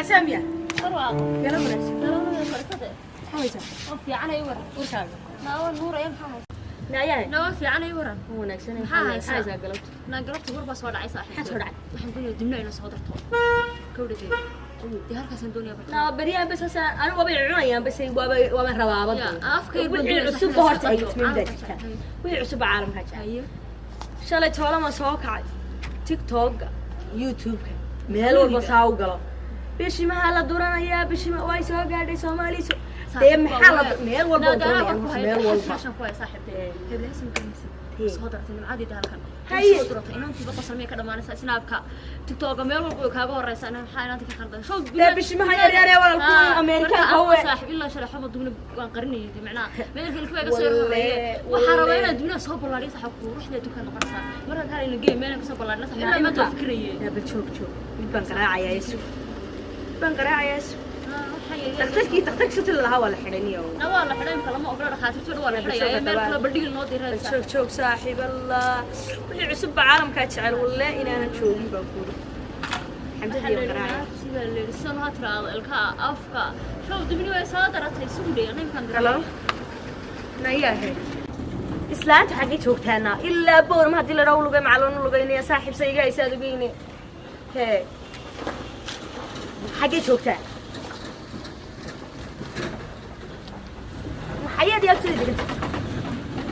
سامية صراحة يلا بلاش لا فرصة حويسة في عنا يورا وشاقة لا أول نور أيام حاس لا يا لا في عنا يورا هو نكسني حايسة. حايسة قلبت أنا قربت غربة صار عيسى حاس ودعت waxaan ku leeyahay dimna ina soo darto kowdadii dii halkaasaan doonaya barta لا بريا بس هسه أنا وبيع عنايا بس وما روابط afkay وحي عصب بهرت أي من ذلك وحي عصب عالم هاجا haye شالي تولا ما سوق تيك توك يوتيوب ميل والبصاو قلب بيشي ما هلا دورنا يا بيشي ما واي سوق قاعد سومالي سو ده محل ميل والبصاو ميل والبصاو عشان كويس صاحبتي هبلها اسم كنسي soo dartay nimcadi dalkan Haye. soo dartay inantii ba qasamay ka dhamaanaysa snaapka tiktok meel walba kaaga horeysa inaan waxa inaad ka khaldan show ده بيشي ما هيا يا ولا الكون أمريكا هو صاحب إلا شرح حمد دون وان قرني معناه مالك الكوية قصير وحرامينا دون صوب الله ليس حقه روح ده دكان قرصان مرة كان إنه جيم مالك صوب الله الناس إلا ما تفكريه يا بتشوف بنقرا يا يسوع بنقرا يا يسوع تختك شو تلها ولا حريني لا والله حرام كلام أقرأ خاطر ولا حريا مالك لا بدي النودي رأسا شوف صاحب الله واللي عصب عالم كاتشعر ولا إن أنا تشوفي بقول الحمد لله بنقرا اللي السنة هترى الكا أفكا شوف دبني ويسادرة تيسودي أنا يمكن هلا نيا هي إسلام حقي شوفتنا إلا بور ما هدي لراولو جاي معلون لو جايني يا صاحب سيجا يساعد جايني هي حقي شوفتها حياتي أكتر دي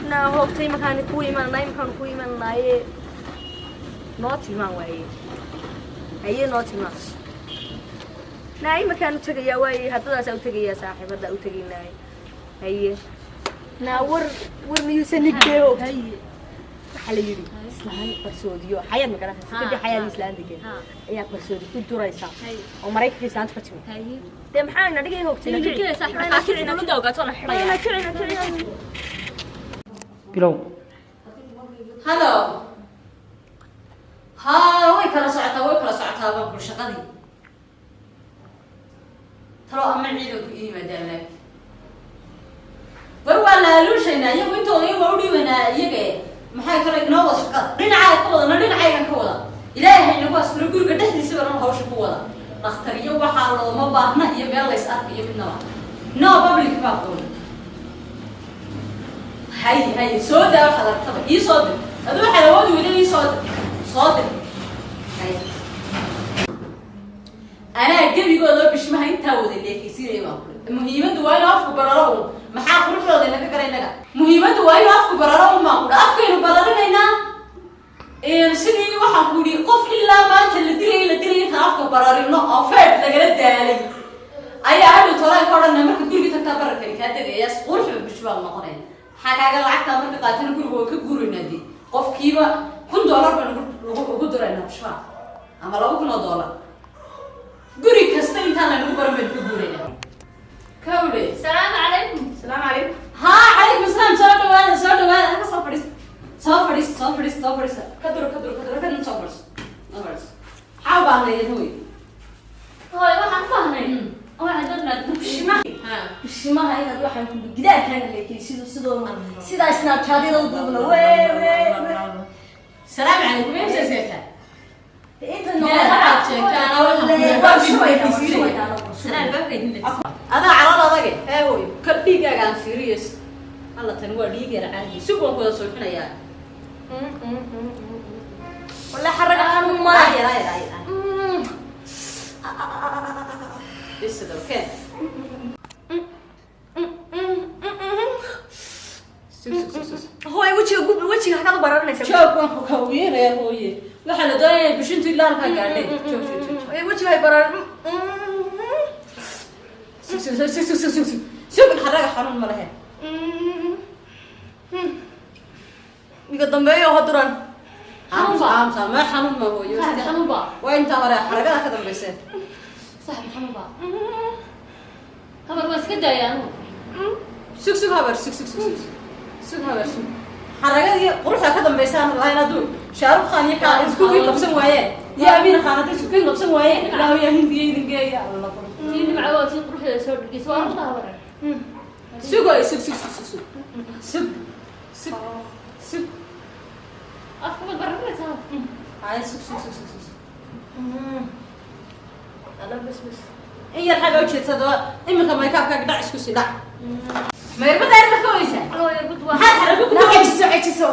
نا هو تي مكان كوي من ناي مكان كوي من ناي نوتي ما وعي هي نوتي ما ناي مكان تجي واي هذا سو تجي يا صاحب هذا أو تجي ناي هي نا ور ميوسنك ديو هي حليري إسلام برسوديو حياة مكانها كده حياة إسلام دي كده يا برسودي كنت رايسة ومريك في إسلام تفتح هي ده محانا نجي هو كتير اللي كده صاحب حاكي إنه لو قاعد طلع حريا أنا كذا bilow هلو ها way kala socotaa baan ku shaqadii talo ama ciidanku yimaadaan laakiin war waa la aluushaynaa iyagu intooda iyagu u dhiibanaa iyaga maxay kale inoo wada shaqada dhinacaaga ka wada dhinacaygan ka wada ilaahay nagu asturo guriga dhexdiisa baan hawsha ku wada dhakhtar iyo waxaa looma baahna iyo meel lays arkayo midnaba no public baa qoon هاي سودا واحد ركبه ايه صادق هذا واحد اود وده ايه صادق هاي انا جبي جوه بش ما انت ود اللي يصير ايه مهمه دوال افك برارو ما حاخرج لو انك كرينك مهمه دوال افك برارو ما قد افكير برارنا ايه سيدي waxaan ku yiri qof illa maanta la dilay inta afka baraarino oo feed laga daalay ayaa aad u toray korna marka guriga tagta bararka ka tagay qurux bishwaa noqonay حاجة لعبتها مرة قاتلنا كل هو كبر النادي قف كيما $1 بنقول درنا بشفا أما لو كنا $1 قولي كستين تانا نقول من كبرنا كولي السلام عليكم السلام عليكم ها عليكم السلام صار وانا أنا صفرس كدر كدر صفرس حاول على يدوي هاي waxaan fahmay waxaan dadna بشمع بشمها هنا waxaan ku gidaar kan leeyahay sida snapchat-yada u duubna السلام عليكم يا سيسيتا inta هذا على ضغط هاوي كديجا كان سيريس الله تنوى ديجا عادي سوبر كذا سوينا يا ولا حرق حرم ما راي بس ده اوكي هو وجهك هذا بررنا شوف وين كوير يا هوي waxa la doonayay bishintu ilaa halka gaadhay وجهي برر سوق الحرقه حرام ما لها يقدم بيا وهدران عامسا ما حنون ما هو صاحب حنوبة وين تمر حرقه كذا بس صاحب حنوبة خبر بس كده يا نو سوق هبر سوق هبر حرقه قروحها كذا بس انا الله ينادو شارو خان يكا اسكو في لبسن وايين يا امير خانتي اسكو في لبسن وايين لا يا هندي يدقيا الله تيجي معواتي تروح سوق القسوة ولا سوق أفكر برا هاي سوق أنا بس إيه الحاجة وجهت صدوا إما كم يكاف كقدر إيش كسي لا ما يربط أنا كويسة الله يربط واحد هذا حرب لا حجسو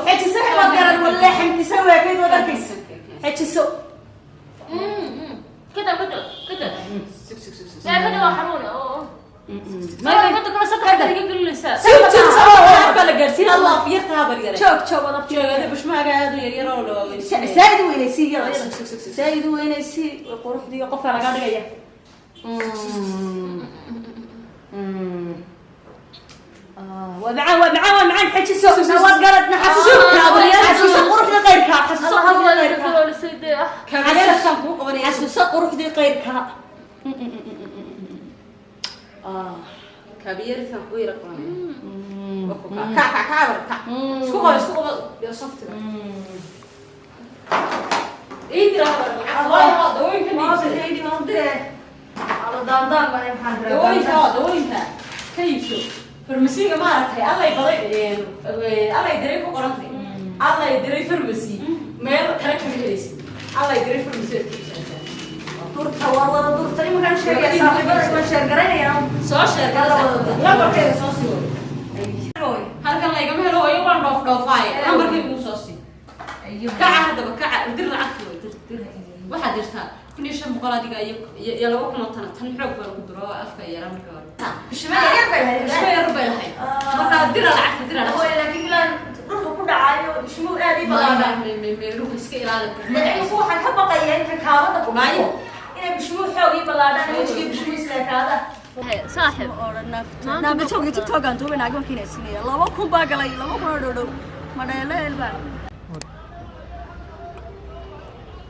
ما قرر ولا حمد تسوي كيد ولا كيس حجسو كده سك لا كده وحروني ما كده كده سكر يجيب لي اللسان بلا جالسين الله فيرتها برجرة شوك أنا شو هذا بش ما قاعد يرى ولا سايد وينسي يلا سايد وينسي القروح دي قفل على قاعد جاية ومعاه حجسو نواد قالت نحسسوك حسسو قروح دي غيرك حسسو قروح دي غيرك على كم فوق وني حسسو قروح دي غيرك كبير تنقوي رقمي كعبر سكوبا يا صفت إيه درا الله دوين كني ما بهيدي ما بدي على دان ما ينحدر دوين كيف فرمسي ما رتي الله يبغي الله يدري فوق رتي الله يدري فرمسي ما كان كبيريس الله يدري فرمسي دورتا ورا دورتا ما كان شيء صاحبي ما شرقرين يا soo sheegay lambarkeeda soo sii halkan la iga helo oo waan dhoofaay lambarkeedu soo sii kaca hadaba kaca dir lacagta waxa dirtaa kun iyo 500 adiga iyo 200 tan xoog baan ku diro afka yaran ka hor bishma yar bay lahay marka dir lacagta dir lacagta laakiin laan dhulka ku dhacayo bishmo aad ii badan meeru iska ilaali laakiin waxaan ka baqayaa inta kaabada ku maayo inay bishmo xoog ii balaadaan wajigii bishmo islaakaada صاحب na bitooga tiktok aan duubay naag markii inaysiinaya 2,000 baa galay 2,000 dhow ma dheeleel baa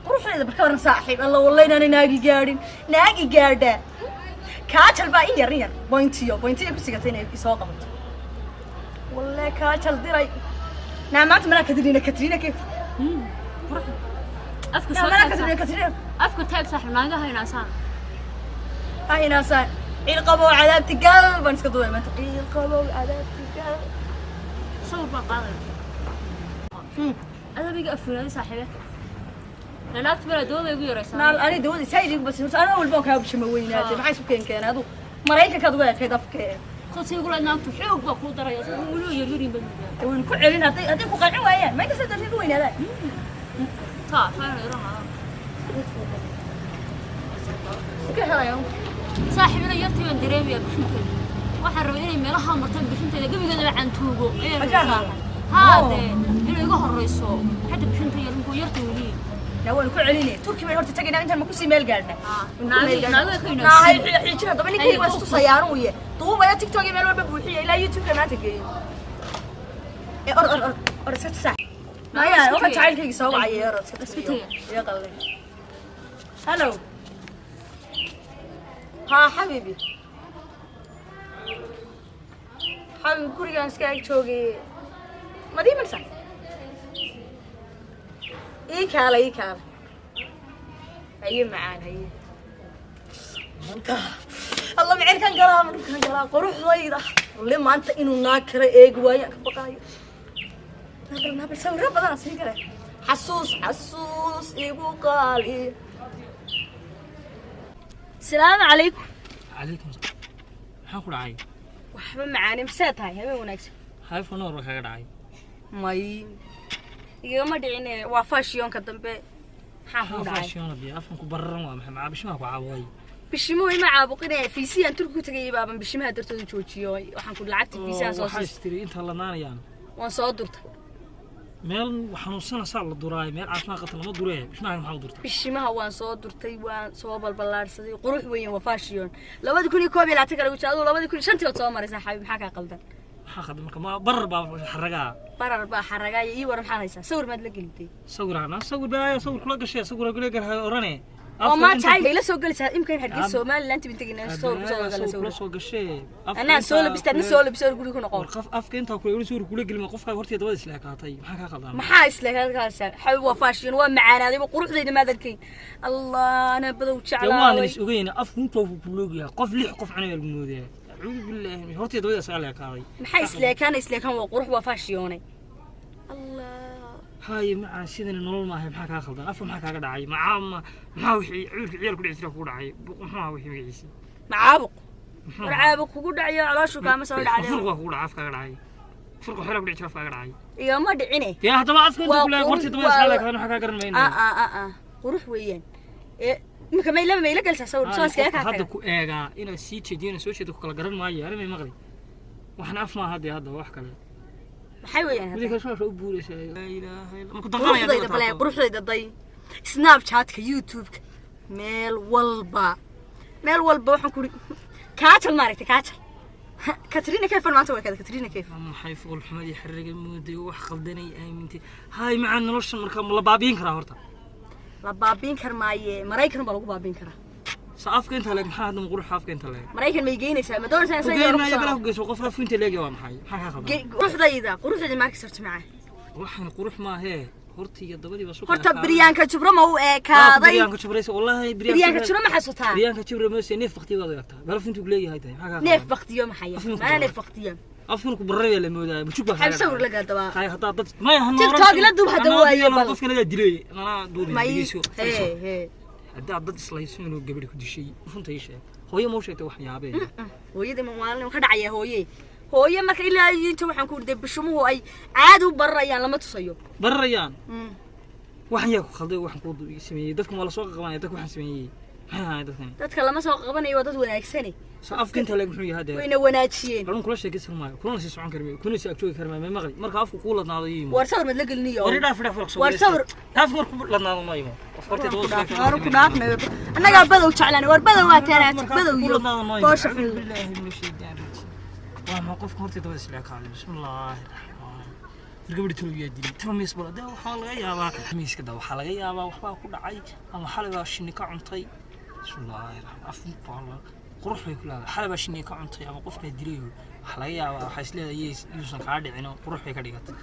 quruxdeeda barka waran saaxiib alla wallahi inaan naagi gaadha kaajal baa in yar pointiyo ku sigatay inay soo qabato wallahi kaajal diray naamaad mana katrina kayf afka taag صاحب naaga hayna saan hayna saan القبو عذابتي قلب أنا سكتوا ما تقي القبو عذابتي قلب صور بقاضي أنا بيجي أفهم هذه صاحبة أنا أكتب دولة يقول رئيس أنا دولة سايد بس أنا أول بوك هاب شموينات ما حيسو كان هذا مريكا كذا كذا فكر خلاص يقول أنا أكتب حقوق بقول ترى يقولوا يريدين بالمجال ونكون علينا هذي فقاعين وياه ما يقصد تريد وين هذا صح فعلا يروح كذا يوم صاحبنا يرتي من دريميا بشنتي waxaan rabay inay meelaha martan bishinteeda gabigeeda aan tuugo هذا inuu iga horeyso xad bishinteeda inuu yartay wali لو نكون علينا تركي من horta tagayna inta ma ku sii meel gaarna naaga xijira daba ninkii waa isku sayaaran weeye duubaya tiktok meel walba buuxiya ilaa youtube ka maanta geeyo or sax maya waxa jacaylkayga soo wacay ya qalay hello ها حبيبي gurigaan iska ag joogay ma diimaysaa ii kaala haye macaan haye alla macerkan galaa quruxdayda le maanta inuu naag kala eegi waayo ka baqaayo naabal sawirro badan siin kare xasuus igu qaali السلام عليكم. عليكم السلام. maxaan ku dhacay? waxba macaani masaa tahay habeen wanaagsan. Hay funoor waxa ka dhacay. May igama dhicin waa fashion ka dambe. Maxaa ku dhacay? Fashion biyo afan ku bararan waa maxay bishima ku caaway. Bishimo ima caabuqinay fiisiyan turku tagay baaban bishimaha dartooda joojiyo waxaan ku lacagta fiisiyan soo siistay inta la naanayaan. waan soo durtay. meel waxaan saa la duraay meel caafimaad qabta lama duree bishimaha maxaa durtay bishimaha waan soo durtay waan soo balbalaarsaday qurux weyn waa fashion 2021 kala gujaado 2005 soo maray saaxiib maxaa ka qaldan maxaa qaldan marka ma barar baa xaragaa ii war maxaa haysaa sawir maad la gelintay sawir kula gashay sawir kula garhay orane oo ma tahay ila soo galaysaa imkaan hadii Soomaaliland inta soo gashay ana soo labistaa guriga ku noqon qof afka inta ku soo kula gelma qofka horteeda wada isla kaatay maxaa ka qaldan maxaa isla kaatay xaw waa fashion waa macaanaaday quruxdeeda ma dadkay Allah ana badow jeclaa waan is ogeeyna afku inta ku loogiyaa qof lix qof cunay lagu moodaa a'uudu billahi horteeda wada isla kaatay maxaa isla kan waa qurux waa fashion Allah هاي مع سيدنا نول ما هي محاكا خلطان أفهم محاكا داعي مع وحي عيالك عيال كل عسيرة كل داعي ما وحي مقيسي معابق معابق kugu dhacayo calooshu kaama soo dhacday furqa kugu dhaaf ka dhacay furqa xira ku dhicay ka dhacay iyo ma dhicine yaa hadaba afka inta kula qorti daba isla ka waxa ka garan meeyna qurux weeyaan marka ma ila galsa sawir soo iska ka hadda ku eega ina sii jeedina soo jeedo kala garan maayo ana ma maqlay waxna af ma hadda wax kale maxay weeyaan hadda ka soo buureysay la ilaaha illa ma ku daqanaya quruxdayda day snapchat-ka youtube-ka meel walba waxaan ku kaajal maaragtay kaajal Katrina كيف المعنى كذا كاترينا كيف maxay fuul xumadii xiriga mooday wax qaldanay aamintay hay macaan nolosha marka la baabin kara horta la baabin kar maaye Mareykan baa lagu baabin kara saafka inta leeg maxaa hadda qurux afka inta leeg Mareykan ma geynaysaa ma doonaysaa inay ma yaqaan geeso qof raf inta leeg waa maxay quruxdayda markii sarti macay waxaan qurux ma ahee hortiga dabadiiba soo horta Briyanka Jubra ma u eekaaday Briyanka Jubraysa wallahi Briyanka Jubra ma xasuutaa Briyanka Jubra ma sii neef waqtiga wada yaqtaa bal fintu leeyahay tahay neef waqtiyo ma xaya ma neef waqtiyo afku barray la moodaa bulshada waxay sawir la gaadaba hay hadaa dad ma yahan TikTok la dub hada waayo bal qofka la dilay ana duubiyo hee hadaa dad islaysan inuu gabadh ku dishay runta ii sheeg hooyo ma sheegtay wax yaabeen hooyada ma waalin ka dhacaya hooye marka ilaa inta waxaan ku urday bishumuhu ay caad u barayaan lama tusayo barayaan waxaan yaa ku khalday waxaan ku sameeyay dadku ma la soo qabanay dadku waxaan sameeyay dadka lama soo qabanayo dad wanaagsan afka inta leeg muxuu yahay wayna wanaajiyeen bal kula sheekaysan maayo kuna si socon karmay kuna si agtooy karmay ma maqli marka afku ku ladnaado yiimo war sawir mad la geliniyo war dhaaf soo war sawir taaf ku ladnaado ma yiimo qofta war ku dhaafnay annaga badow jeclaan war badow waa taanaad badow iyo boosha billahi min shaytaan waa qofka horta daba isla kaalay bismillaah gabadhi tulu yaadin tamamis balada waxa laga yaabaa miiska da waxa laga yaabaa waxba ku dhacay ama xalaba shinni ka cuntay bismillaah afun qaala qurux bay kula xalaba shinni ka cuntay ama qofka dilayo waxa laga yaabaa waxa isleedahay yuusan ka dhicin qurux bay ka dhigatay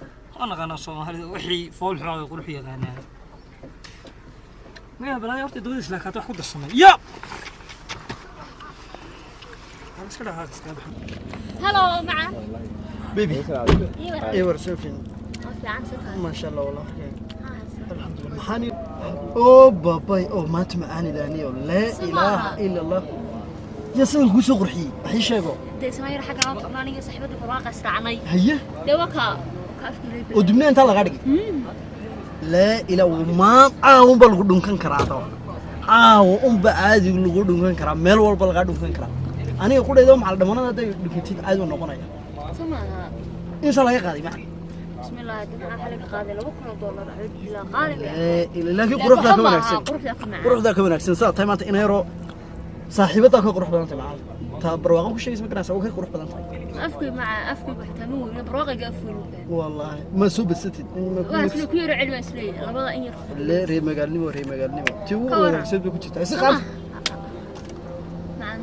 ana qana Soomaalida wixii fool xooga qurux yaqaanaa ma balaa horta dawladda isla ka wax ku darsamay ya هلو معه بيبي ايوه سوفين ما ما شاء الله والله الحمد لله محاني او باباي او ما تمعاني داني لا اله الا الله يا سيدي كو سو قرحي waxay sheego de sameeyay xaga aniga saxibada barwaaqo israacnay haye de waka kaafkii oo dibna inta laga dhigay لا اله وما عاون bal ku dhunkan karaa caawo ba aadi lagu dhunkan karaa meel walba laga dhunkan karaa aniga ku dheedo macal dhamanada day dhunkatid aad u noqonaya samaha insha Allah qaaday ma bismillah dadka xalka qaaday $200 ila qaaliga laakiin quruxda ka wanaagsan quruxda ka wanaagsan saa maanta in yaro saaxiibada ka qurux badan tahay ta barwaaqo ku sheegaysa markaas oo ka qurux badan tahay afkii waxta ma weyn barwaaqo afkii wallahi ma soo basatid waxna ku yar cilmi isleey labada in yar la reemagaalnimo tii ugu wanaagsan ku jirta si qaad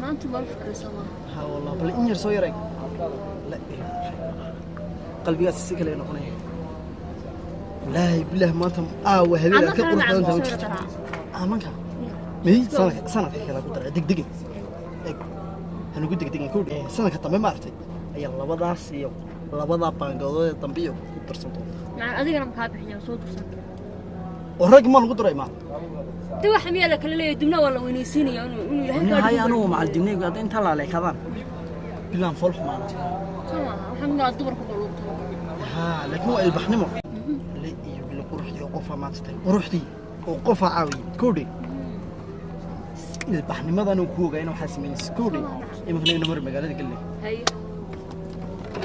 ما أنتم بالفكرة سوا. ها والله بل إنجر صويرك. لا قلبي قاس السكلة هنا هنا. لا بالله ما أنتم وهذي كقول أنت وجهك. منك. مي سنة كذا قدر دق. أنا قلت دق كود. سنة كتمام معرفتي. يلا بضع سيو. لا بضع بانجلو تنبيه برسنتو. مع أديك أنا مكابح يا صوت وصوت. والرجل ما القدرة ما. تو حمية لك اللي يدمنا والله وينيسيني إنه يهكر هاي أنا مع الدنيا قاعد أنت لا عليك هذا بلان فرح معنا تمام الحمد لله الدبر كله ها لكن هو البحنمو اللي يقول روحتي وقفها ما تستوي روحتي وقفها عاوي كودي البحنمو ذا نوكوغا إنه حاسمين كودي يمكن إنه مر مقالة قال لي هي